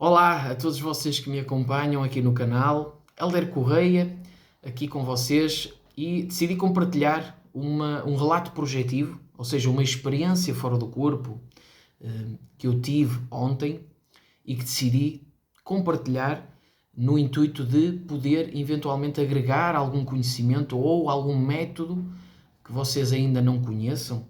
Olá a todos vocês que me acompanham aqui no canal. Helder Correia, aqui com vocês, e decidi compartilhar um relato projetivo, ou seja, uma experiência fora do corpo que eu tive ontem e que decidi compartilhar no intuito de poder eventualmente agregar algum conhecimento ou algum método que vocês ainda não conheçam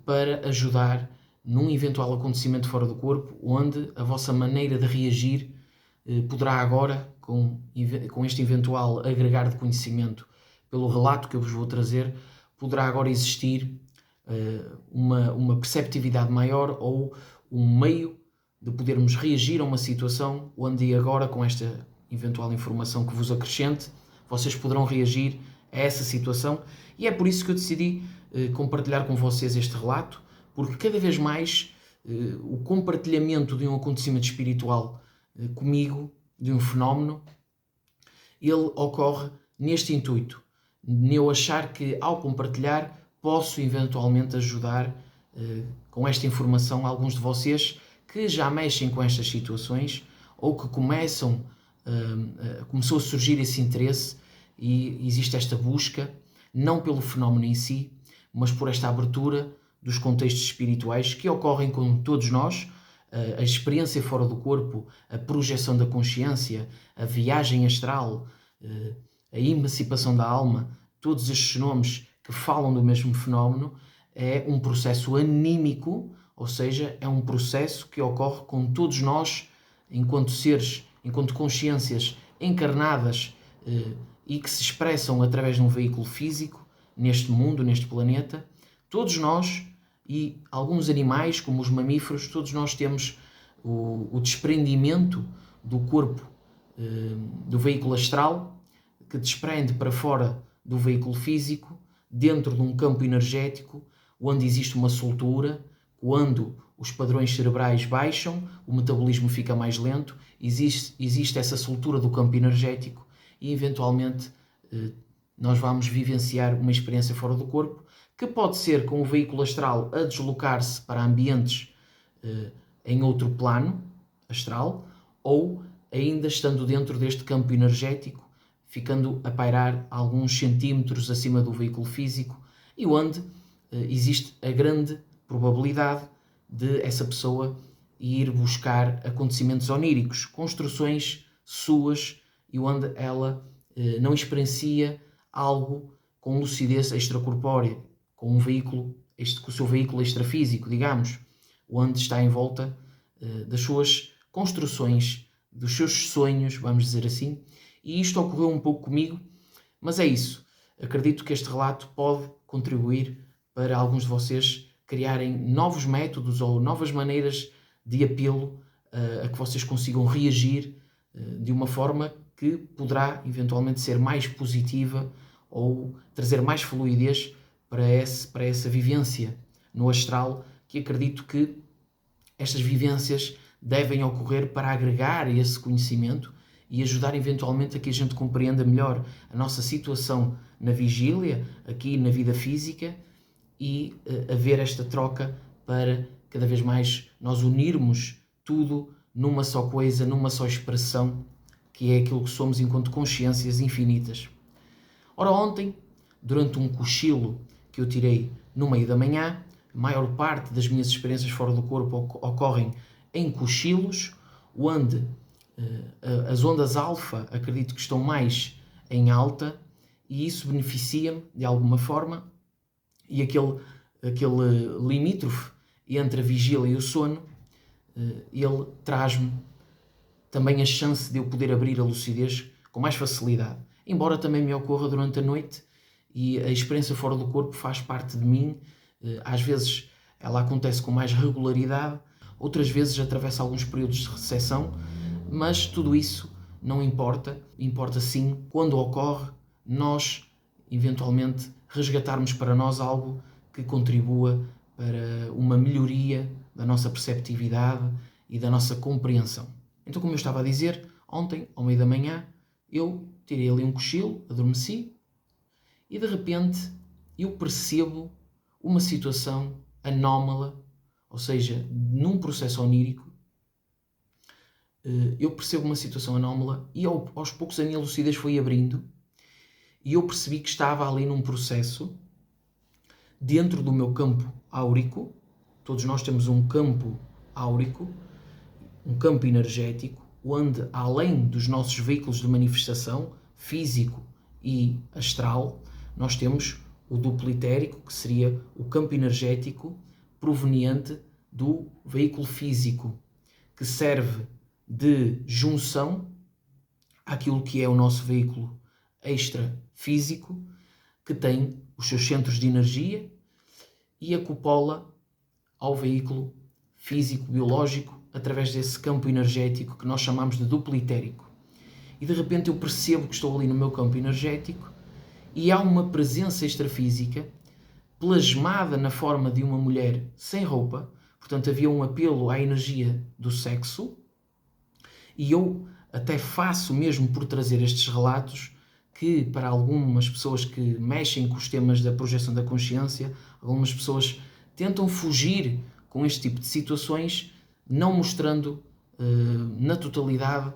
para ajudar num eventual acontecimento fora do corpo, onde a vossa maneira de reagir poderá agora, com este eventual agregar de conhecimento pelo relato que eu vos vou trazer, poderá agora existir uma perceptividade maior ou um meio de podermos reagir a uma situação onde agora, com esta eventual informação que vos acrescente, vocês poderão reagir a essa situação. E é por isso que eu decidi compartilhar com vocês este relato, porque cada vez mais o compartilhamento de um acontecimento espiritual comigo, de um fenómeno, ele ocorre neste intuito, de eu achar que ao compartilhar posso eventualmente ajudar com esta informação alguns de vocês que já mexem com estas situações ou que começou a surgir esse interesse e existe esta busca, não pelo fenómeno em si, mas por esta abertura dos contextos espirituais que ocorrem com todos nós, a experiência fora do corpo, a projeção da consciência, a viagem astral, a emancipação da alma, todos estes nomes que falam do mesmo fenómeno, é um processo anímico, ou seja, é um processo que ocorre com todos nós, enquanto seres, enquanto consciências encarnadas e que se expressam através de um veículo físico, neste mundo, neste planeta. Todos nós e alguns animais, como os mamíferos, todos nós temos o desprendimento do corpo, do veículo astral, que desprende para fora do veículo físico, dentro de um campo energético, onde existe uma soltura. Quando os padrões cerebrais baixam, o metabolismo fica mais lento, existe essa soltura do campo energético e, eventualmente, nós vamos vivenciar uma experiência fora do corpo, que pode ser com o veículo astral a deslocar-se para ambientes em outro plano astral, ou ainda estando dentro deste campo energético, ficando a pairar alguns centímetros acima do veículo físico, e onde existe a grande probabilidade de essa pessoa ir buscar acontecimentos oníricos, construções suas, e onde ela não experiencia algo com lucidez extracorpórea, com o seu veículo extrafísico, digamos, onde está em volta das suas construções, dos seus sonhos, vamos dizer assim. E isto ocorreu um pouco comigo, mas é isso. Acredito que este relato pode contribuir para alguns de vocês criarem novos métodos ou novas maneiras de apelo a que vocês consigam reagir de uma forma que poderá eventualmente ser mais positiva ou trazer mais fluidez para essa vivência no astral, que acredito que estas vivências devem ocorrer para agregar esse conhecimento e ajudar eventualmente a que a gente compreenda melhor a nossa situação na vigília, aqui na vida física, e haver esta troca para cada vez mais nós unirmos tudo numa só coisa, numa só expressão, que é aquilo que somos enquanto consciências infinitas. Ora, ontem, durante um cochilo que eu tirei no meio da manhã, a maior parte das minhas experiências fora do corpo ocorrem em cochilos, onde as ondas alfa acredito que estão mais em alta, e isso beneficia-me de alguma forma, e aquele limítrofe entre a vigília e o sono, ele traz-me também a chance de eu poder abrir a lucidez com mais facilidade. Embora também me ocorra durante a noite, e a experiência fora do corpo faz parte de mim, às vezes ela acontece com mais regularidade, outras vezes atravessa alguns períodos de recessão, mas tudo isso não importa. Importa sim, quando ocorre, nós eventualmente resgatarmos para nós algo que contribua para uma melhoria da nossa perceptividade e da nossa compreensão. Então, como eu estava a dizer, ontem, ao meio da manhã, eu tirei ali um cochilo, adormeci, e de repente eu percebo uma situação anómala, ou seja, num processo onírico, eu percebo uma situação anómala e aos poucos a minha lucidez foi abrindo e eu percebi que estava ali num processo dentro do meu campo áurico. Todos nós temos um campo áurico, um campo energético, onde além dos nossos veículos de manifestação, físico e astral, nós temos o duplo etérico, que seria o campo energético proveniente do veículo físico, que serve de junção àquilo que é o nosso veículo extra-físico, que tem os seus centros de energia e acopola ao veículo físico-biológico através desse campo energético que nós chamamos de duplo etérico. E de repente eu percebo que estou ali no meu campo energético e há uma presença extrafísica plasmada na forma de uma mulher sem roupa. Portanto, havia um apelo à energia do sexo, e eu até faço mesmo por trazer estes relatos que, para algumas pessoas que mexem com os temas da projeção da consciência, algumas pessoas tentam fugir com este tipo de situações, não mostrando na totalidade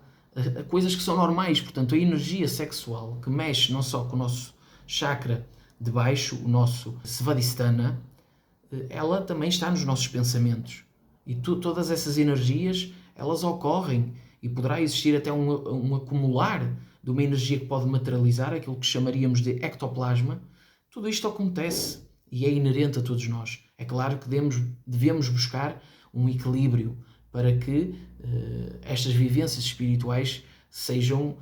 coisas que são normais. Portanto, a energia sexual que mexe não só com o nosso chakra de baixo, o nosso Svadhisthana, ela também está nos nossos pensamentos. E todas essas energias, elas ocorrem e poderá existir até um acumular de uma energia que pode materializar aquilo que chamaríamos de ectoplasma. Tudo isto acontece e é inerente a todos nós. É claro que devemos buscar um equilíbrio para que estas vivências espirituais sejam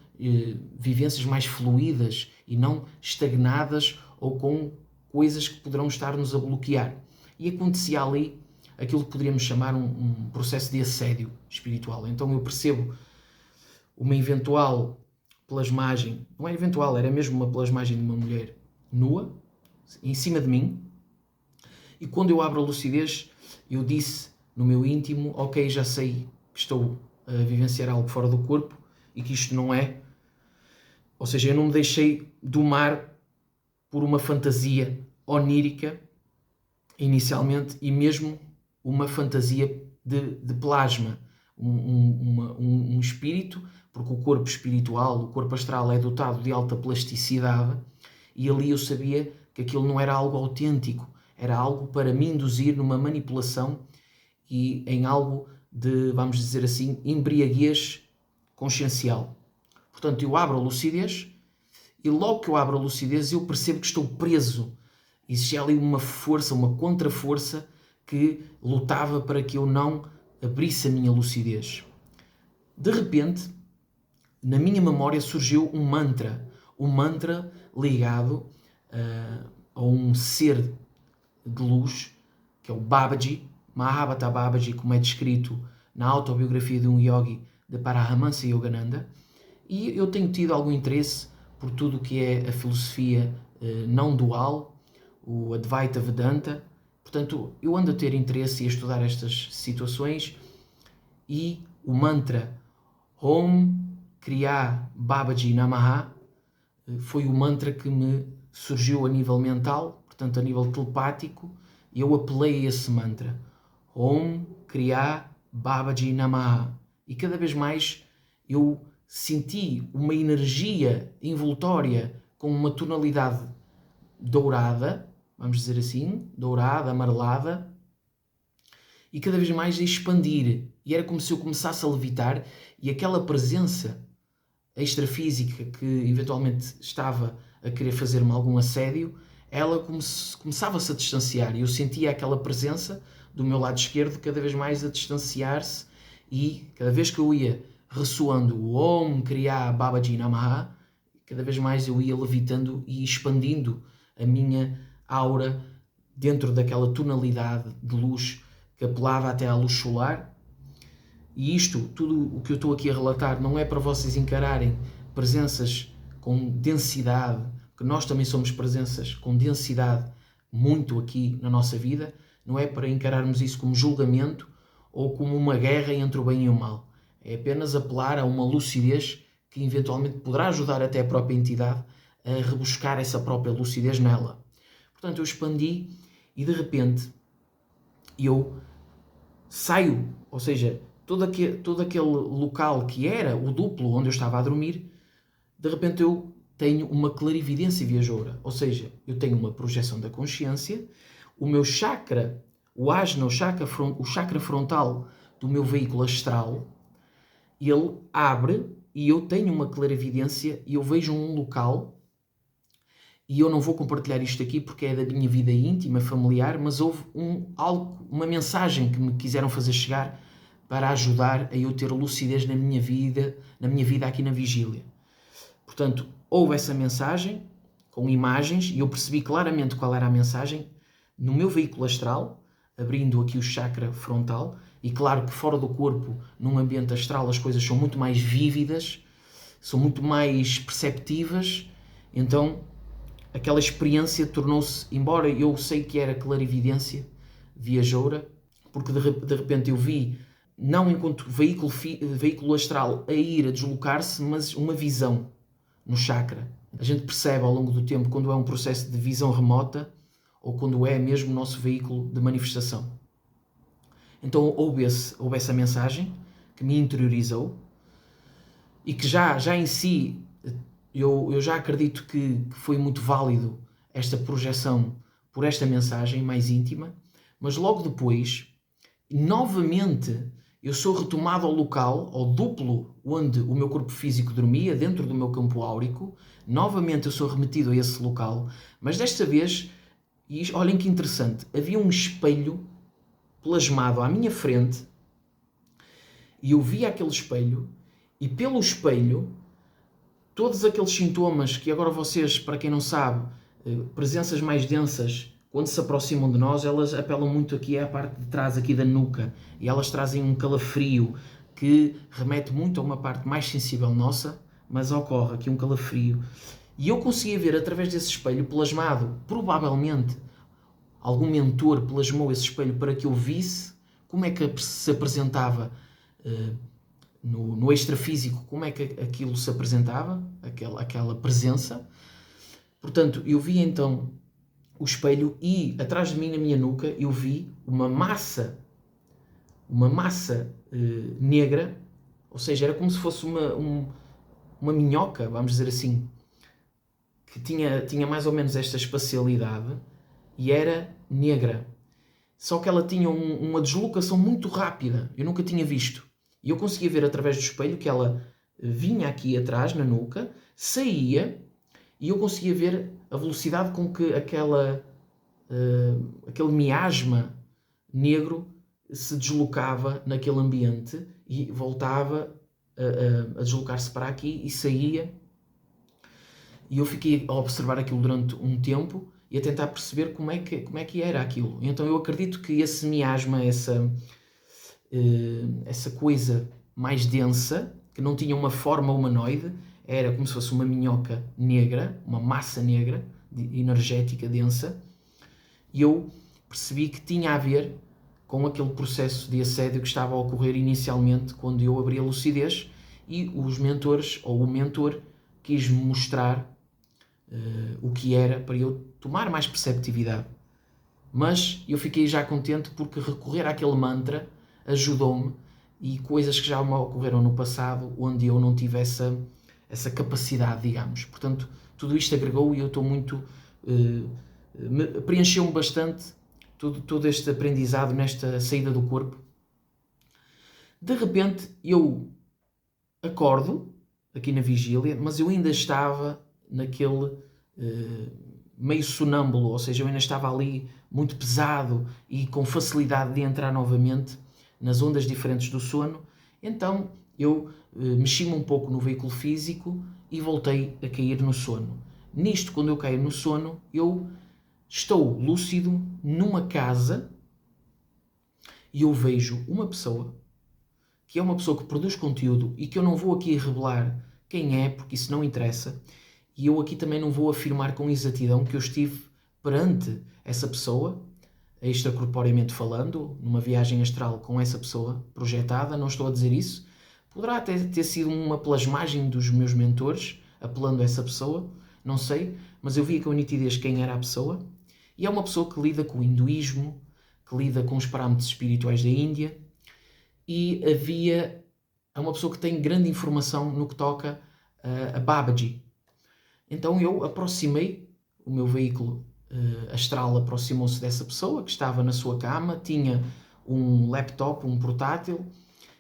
vivências mais fluídas e não estagnadas ou com coisas que poderão estar-nos a bloquear. E acontecia ali aquilo que poderíamos chamar um processo de assédio espiritual. Então eu percebo uma eventual plasmagem, não é eventual, era mesmo uma plasmagem de uma mulher nua, em cima de mim, e quando eu abro a lucidez, eu disse no meu íntimo, ok, já sei que estou a vivenciar algo fora do corpo e que isto não é, ou seja, eu não me deixei domar por uma fantasia onírica inicialmente e mesmo uma fantasia de plasma, um espírito, porque o corpo espiritual, o corpo astral é dotado de alta plasticidade e ali eu sabia que aquilo não era algo autêntico, era algo para me induzir numa manipulação e em algo de, vamos dizer assim, embriaguez consciencial. Portanto, eu abro a lucidez e logo que eu abro a lucidez eu percebo que estou preso. Existia ali uma força, uma contra-força que lutava para que eu não abrisse a minha lucidez. De repente, na minha memória surgiu um mantra ligado a um ser de luz, que é o Babaji, Mahabhata Babaji, como é descrito na autobiografia de um yogi de Paramahansa Yogananda, e eu tenho tido algum interesse por tudo o que é a filosofia não dual, o Advaita Vedanta. Portanto, eu ando a ter interesse e a estudar estas situações, e o mantra Om Kriya Babaji Namaha foi o mantra que me surgiu a nível mental, portanto a nível telepático, e eu apelei a esse mantra Om Kriya Babaji Namaha, e cada vez mais eu senti uma energia envoltória com uma tonalidade dourada, vamos dizer assim, dourada, amarelada, e cada vez mais a expandir. E era como se eu começasse a levitar e aquela presença extrafísica que eventualmente estava a querer fazer-me algum assédio, ela começava-se a distanciar e eu sentia aquela presença do meu lado esquerdo cada vez mais a distanciar-se, e cada vez que eu ia ressoando o Om Kriya Babaji Namaha, cada vez mais eu ia levitando e expandindo a minha aura dentro daquela tonalidade de luz que apelava até à luz solar. E isto, tudo o que eu estou aqui a relatar, não é para vocês encararem presenças com densidade, que nós também somos presenças com densidade muito aqui na nossa vida, não é para encararmos isso como julgamento ou como uma guerra entre o bem e o mal. É apenas apelar a uma lucidez que eventualmente poderá ajudar até a própria entidade a rebuscar essa própria lucidez nela. Portanto, eu expandi e de repente eu saio, ou seja, todo aquele local que era o duplo onde eu estava a dormir, de repente eu tenho uma clarividência viajoura, ou seja, eu tenho uma projeção da consciência, o meu chakra, o ajna, o chakra frontal do meu veículo astral, ele abre e eu tenho uma clarividência e eu vejo um local, e eu não vou compartilhar isto aqui porque é da minha vida íntima, familiar, mas houve uma mensagem que me quiseram fazer chegar para ajudar a eu ter lucidez na minha vida aqui na vigília. Portanto, houve essa mensagem com imagens e eu percebi claramente qual era a mensagem no meu veículo astral, abrindo aqui o chakra frontal, e claro que fora do corpo, num ambiente astral, as coisas são muito mais vívidas, são muito mais perceptivas, então aquela experiência tornou-se, embora eu sei que era clarividência viajoura, porque de repente eu vi, não enquanto veículo astral a ir, a deslocar-se, mas uma visão no chakra. A gente percebe ao longo do tempo quando é um processo de visão remota ou quando é mesmo o nosso veículo de manifestação. Então houve essa mensagem que me interiorizou e que já em si eu já acredito que foi muito válido esta projeção por esta mensagem mais íntima, mas logo depois, novamente, eu sou retomado ao local, ao duplo onde o meu corpo físico dormia, dentro do meu campo áurico. Novamente eu sou remetido a esse local, mas desta vez, e olhem que interessante, havia um espelho plasmado à minha frente e eu via aquele espelho e pelo espelho todos aqueles sintomas que agora vocês, para quem não sabe, presenças mais densas, quando se aproximam de nós, elas apelam muito aqui à parte de trás aqui da nuca e elas trazem um calafrio que remete muito a uma parte mais sensível nossa, mas ocorre aqui um calafrio. E eu conseguia ver através desse espelho plasmado, provavelmente algum mentor plasmou esse espelho para que eu visse como é que se apresentava no extrafísico, como é que aquilo se apresentava, aquela presença. Portanto, eu vi então o espelho e atrás de mim, na minha nuca, eu vi uma massa negra, ou seja, era como se fosse uma minhoca, vamos dizer assim, que tinha mais ou menos esta espacialidade e era negra. Só que ela tinha uma deslocação muito rápida, eu nunca tinha visto. E eu conseguia ver através do espelho que ela vinha aqui atrás, na nuca, saía, e eu conseguia ver a velocidade com que aquele miasma negro se deslocava naquele ambiente e voltava a deslocar-se para aqui e saía. E eu fiquei a observar aquilo durante um tempo e a tentar perceber como é que era aquilo. Então eu acredito que esse miasma, essa coisa mais densa, que não tinha uma forma humanoide, era como se fosse uma minhoca negra, uma massa negra, energética, densa, e eu percebi que tinha a ver com aquele processo de assédio que estava a ocorrer inicialmente quando eu abri a lucidez e os mentores, ou o mentor, quis-me mostrar o que era para eu tomar mais perceptividade. Mas eu fiquei já contente porque recorrer àquele mantra ajudou-me e coisas que já me ocorreram no passado onde eu não tive essa capacidade, digamos. Portanto, tudo isto agregou e eu estou muito... preencheu-me bastante todo este aprendizado nesta saída do corpo. De repente, eu acordo aqui na vigília, mas eu ainda estava naquele meio sonâmbulo, ou seja, eu ainda estava ali muito pesado e com facilidade de entrar novamente nas ondas diferentes do sono. Então eu mexi-me um pouco no veículo físico e voltei a cair no sono. Nisto, quando eu caio no sono, eu estou lúcido numa casa e eu vejo uma pessoa que é uma pessoa que produz conteúdo e que eu não vou aqui revelar quem é, porque isso não interessa, e eu aqui também não vou afirmar com exatidão que eu estive perante essa pessoa, extracorporeamente falando, numa viagem astral com essa pessoa projetada, não estou a dizer isso. Poderá ter sido uma plasmagem dos meus mentores, apelando a essa pessoa, não sei, mas eu vi com nitidez quem era a pessoa, e é uma pessoa que lida com o hinduísmo, que lida com os parâmetros espirituais da Índia, e é uma pessoa que tem grande informação no que toca a Babaji. Então eu aproximei, o meu veículo astral aproximou-se dessa pessoa que estava na sua cama, tinha um laptop, um portátil,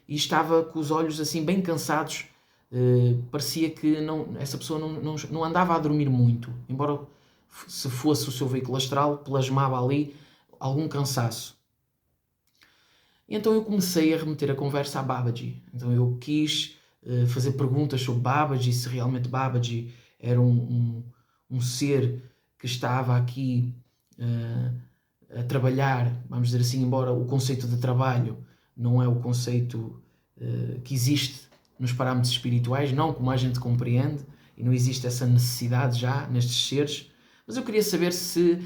e estava com os olhos assim bem cansados. Parecia que essa pessoa não andava a dormir muito, embora se fosse o seu veículo astral, plasmava ali algum cansaço. E então eu comecei a remeter a conversa a Babaji. Então eu quis fazer perguntas sobre Babaji, se realmente Babaji era um ser que estava aqui a trabalhar, vamos dizer assim, embora o conceito de trabalho não é o conceito que existe nos parâmetros espirituais, não como a gente compreende, e não existe essa necessidade já nestes seres, mas eu queria saber se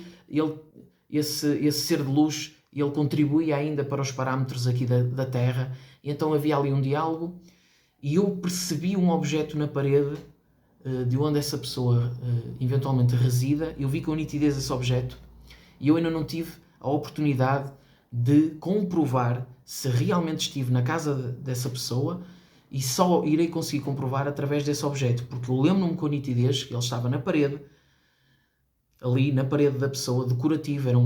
esse ser de luz, ele contribuía ainda para os parâmetros aqui da Terra. E então havia ali um diálogo e eu percebi um objeto na parede de onde essa pessoa eventualmente resida. Eu vi com nitidez esse objeto e eu ainda não tive a oportunidade de comprovar se realmente estive na casa dessa pessoa, e só irei conseguir comprovar através desse objeto, porque eu lembro-me com nitidez que ele estava na parede, ali na parede da pessoa, decorativo, era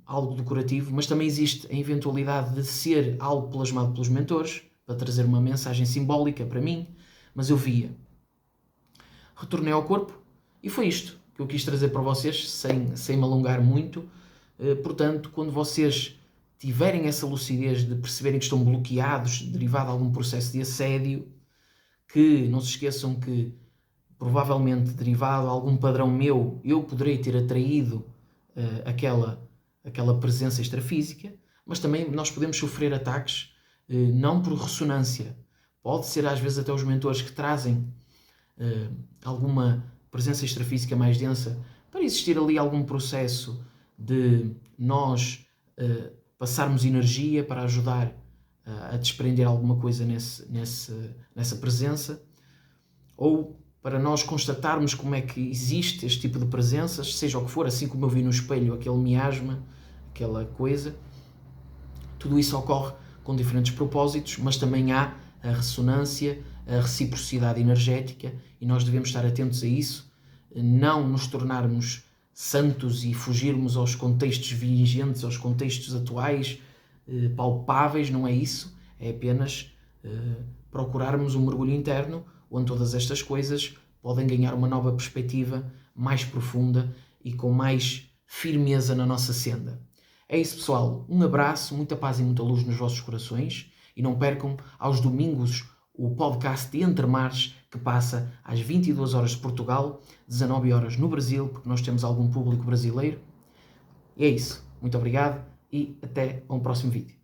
algo decorativo, mas também existe a eventualidade de ser algo plasmado pelos mentores, para trazer uma mensagem simbólica para mim, mas eu via. Retornei ao corpo e foi isto que eu quis trazer para vocês, sem me alongar muito. Portanto, quando vocês tiverem essa lucidez de perceberem que estão bloqueados, derivado de algum processo de assédio, que não se esqueçam que provavelmente derivado de algum padrão meu, eu poderei ter atraído aquela presença extrafísica, mas também nós podemos sofrer ataques não por ressonância. Pode ser às vezes até os mentores que trazem alguma presença extrafísica mais densa para existir ali algum processo de nós passarmos energia para ajudar a desprender alguma coisa nessa presença, ou para nós constatarmos como é que existe este tipo de presenças, seja o que for, assim como eu vi no espelho aquele miasma, aquela coisa. Tudo isso ocorre com diferentes propósitos, mas também há a ressonância, a reciprocidade energética, e nós devemos estar atentos a isso, não nos tornarmos santos e fugirmos aos contextos vigentes, aos contextos atuais, palpáveis. Não é isso, é apenas procurarmos um mergulho interno, onde todas estas coisas podem ganhar uma nova perspectiva mais profunda e com mais firmeza na nossa senda. É isso, pessoal. Um abraço, muita paz e muita luz nos vossos corações, e não percam aos domingos o podcast de Entre Mares, que passa às 22 horas de Portugal, 19 horas no Brasil, porque nós temos algum público brasileiro. E é isso. Muito obrigado e até um próximo vídeo.